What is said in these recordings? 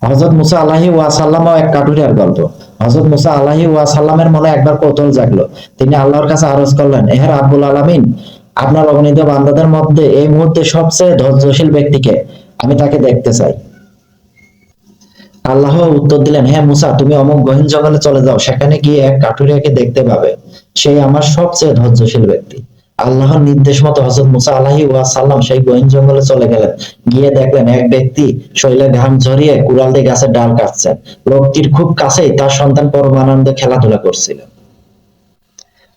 হযরত মুসা আলাইহি ওয়াসাল্লাম ও এক কাঠুরিয়ার গল্প। হযরত মুসা আলাইহি ওয়াসাল্লামের মনে একবার কৌতূহল জাগলো। তিনি আল্লাহর কাছে আরজ করলেন, হে রাব্বুল আলামিন, আপনার অগণিত বান্দাদের মধ্যে এই মুহূর্তে সবচেয়ে ধৈর্যশীল ব্যক্তিকে, আমি তাকে দেখতে চাই। আল্লাহ উত্তর দিলেন, হে মুসা, তুমি অমুক গহীন জঙ্গলে চলে যাও, সেখানে গিয়ে এক কাঠুরিয়াকে দেখতে পাবে, সেই আমার সবচেয়ে ধৈর্যশীল ব্যক্তি। আল্লাহর নির্দেশ মতো হযরত মুসা আলাইহি ওয়াসাল্লাম সেই গহীন জঙ্গলে চলে গেলেন। গিয়ে দেখলেন এক ব্যক্তি শরীরে ঘাম ঝরিয়ে কুড়াল দিয়ে গাছের ডাল কাটছেন। লোকটির খুব কাছেই তার সন্তান পরম আনন্দে খেলাধুলা করছিল।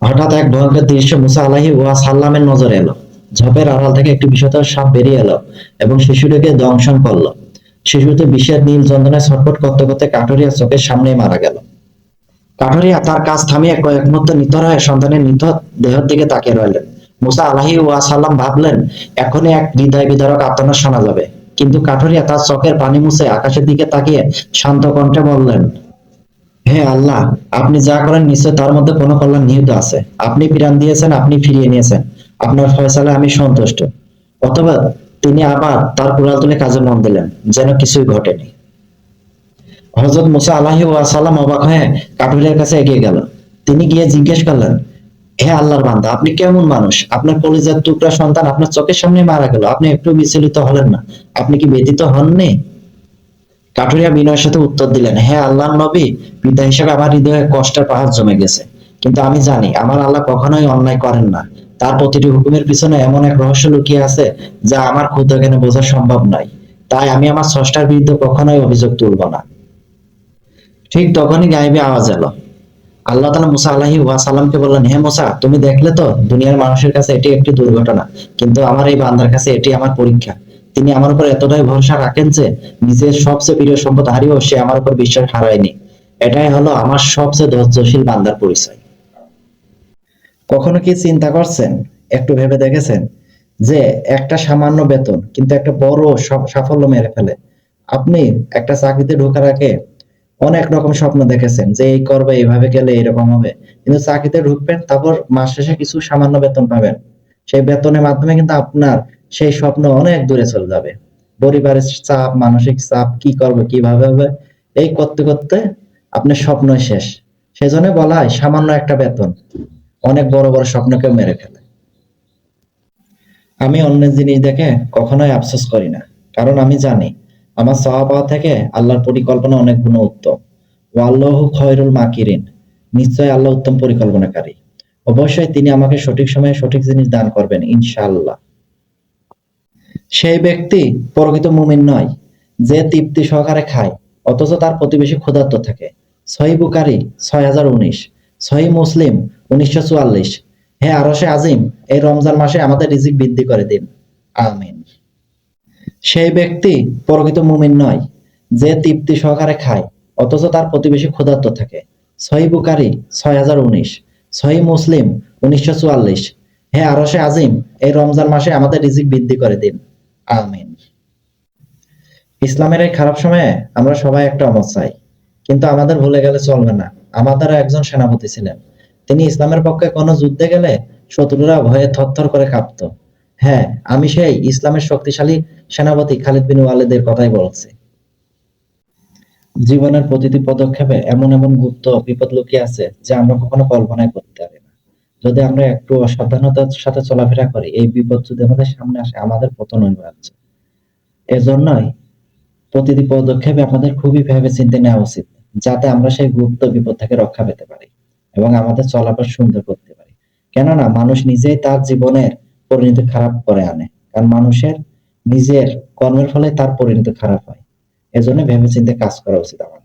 হঠাৎ এক ভয়ঙ্কর দৃশ্য মুসা আলাইহি ওয়াসাল্লামের নজরে এলো। ঝোপের আড়াল থেকে একটি বিষধর সাপ বেরিয়ে এলো এবং শিশুটিকে দংশন করলো। শিশুটি বিষের নীল যন্ত্রণায় ছটফট করতে করতে কাঠুরিয়া চোখের সামনেই মারা গেল। কাঠুরিয়া তার কাজ থামিয়ে কয়েক মুহূর্ত নিথর হয়ে সন্তানের নিথর দেহের দিকে তাকিয়ে রইলেন। মুসা আলাইহি ওয়াসাল্লাম ভাবলেন, এখনই এক হৃদয় বিদারক আর্তনাদ শোনা যাবে। কিন্তু কাঠুরিয়া তার চোখের পানি মুছে আকাশের দিকে তাকিয়ে শান্ত কণ্ঠে বললেন, হে আল্লাহ, আপনি যা করেন নিশ্চয় তার মধ্যে কোনো কল্যাণ নিহিত আছে। আপনি প্রাণ দিয়েছেন, আপনি ফিরিয়ে নিয়েছেন, আপনার ফয়সালায় আমি সন্তুষ্ট। অথবা তিনি আবার তার কুড়াল তুলে কাজে মন দিলেন, যেন কিছুই ঘটেনি। হযরত মুসা আলাইহি ওয়াসাল্লাম অবাক হয়ে কাঠুরিয়ার কাছে এগিয়ে গেল। তিনি গিয়ে জিজ্ঞেস করলেন, হে আল্লাহর বান্দা, আপনি কেমন মানুষ? আপনার কলিজার টুকরা সন্তান আপনার চোখের সামনে মারা গেল, আপনি একটু বিচলিত হলেন না? আপনি কি ব্যথিত হননি? কাঠুরিয়া বিনয়ের সাথে উত্তর দিলেন, হে আল্লাহর নবী, পিতা হিসেবে আমার হৃদয়ে কষ্টের পাহাড় জমে গেছে। কিন্তু আমি জানি আমার আল্লাহ কখনোই অন্যায় করেন না। তার প্রতিটি হুকুমের পিছনে এমন এক রহস্য লুকিয়ে আছে যা আমার ক্ষুদ্র জ্ঞানে বোঝা সম্ভব নয়। তাই আমি আমার স্রষ্টার বিরুদ্ধে কখনোই অভিযোগ তুলব না। ঠিক তখনই গায়েবী আওয়াজ এলো। আল্লাহ তাআলা মুসা আলাইহি ওয়াসাল্লামকে বললেন, হে মুসা, তুমি দেখলে তো, দুনিয়ার মানুষের কাছে এটি একটি দুর্ঘটনা, কিন্তু আমার এই বান্দার কাছে এটি আমার পরীক্ষা। তিনি আমার উপর এতটাই ভরসা রাখেন যে নিজের সবচেয়ে প্রিয় সম্পদ হারিয়েও সে আমার উপর বিশ্বাস হারায়নি। এটাই হলো আমার সবচেয়ে ধৈর্যশীল বান্দার পরিচয়। কখনো কি চিন্তা করছেন, একটু ভেবে দেখেছেন যে একটা সামান্য বেতন কিন্তু একটা বড় সাফল্য মেরে ফেলে? আপনি একটা চাকরিতে ঢোকার আগে অনেক রকম স্বপ্ন দেখেছেন যে এই করবে, এইভাবে গেলে এরকম হবে। কিন্তু চাকরিতে ঢুকবেন, তারপর মাস শেষে কিছু সামান্য বেতন পাবেন। সেই বেতনের মাধ্যমে কিন্তু আপনার সেই স্বপ্ন অনেক দূরে চলে যাবে। পরিবারের চাপ, মানসিক চাপ, কি করবে, কিভাবে হবে, এই করতে করতে আপনার স্বপ্নই শেষ। সেজন্য বলা হয় সামান্য একটা বেতন অনেক বড় বড় স্বপ্নকে মেরে ফেলে। আমি অন্যের জিনিস দেখে কখনোই আফসোস করি না, কারণ আমি জানি আমার চাওয়া পাওয়া থেকে আল্লাহর পরিকল্পনা অনেক গুণ উত্তম। ওয়াল্লাহু খয়রুল মাকিরিন, নিশ্চয় আল্লাহ উত্তম পরিকল্পনাকারী। অবশ্যই তিনি আমাকে সঠিক সময়ে সঠিক জিনিস দান করবেন, ইনশাআল্লাহ। সেই ব্যক্তি প্রকৃত মুমিন নয় যে তৃপ্তি সহকারে খায় অথচ তার প্রতিবেশী ক্ষুধার্ত থাকে। সহিহ বুখারী ৬০১৯, সহিহ মুসলিম ১৯৪৪। হে আরশে আজিম, এই রমজান মাসে আমাদের রিজিক বৃদ্ধি করে দিন, আমিন। সেই ব্যক্তি প্রকৃত মুমিন নয় যে তৃপ্তি সহকারে খায় অথচ তার প্রতিবেশী ক্ষুধার্ত থাকে। সহিহ বুখারী ৬০১৯, সহিহ মুসলিম ১৯৪৪। হে আরশে আজিম, এই রমজান মাসে আমাদের রিজিক বৃদ্ধি করে দিন, আমিন। ইসলামের এই খারাপ সময়ে আমরা সবাই একটা অমত চাই, কিন্তু আমাদের ভুলে গেলে চলবে না, আমাদেরও একজন সেনাপতি ছিলেন। তিনি ইসলামের পক্ষে কোনো যুদ্ধে গেলে শত্রুরা ভয়ে থরথর করে কাঁপত। হ্যাঁ, আমি সেই ইসলামের শক্তিশালী সেনাপতি খালিদ বিন ওয়ালিদের কথাই বলছি। জীবনের প্রতিটি পদক্ষেপে এমন এমন গুপ্ত বিপদ লুকিয়ে আছে যা আমরা কখনো কল্পনাই করতে পারি না। যদি আমরা একটু অসাবধানতার সাথে চলাফেরা করি, এই বিপদ যদি আমাদের সামনে আসে, আমাদের পতন হয়ে যাচ্ছে। এজন্যই প্রতিটি পদক্ষেপে আমাদের খুবই ভেবে চিন্তে নেওয়া উচিত, যাতে আমরা সেই গুপ্ত বিপদ থেকে রক্ষা পেতে পারি এবং আমাদের চলাফেরা সুন্দর করতে পারি। কেননা মানুষ নিজেই তার জীবনের পরিণতি খারাপ করে আনে, কারণ মানুষের নিজের কর্মের ফলে তার পরিণতি খারাপ হয়। এজন্য ভেবে চিন্তে কাজ করা উচিত আমাদের।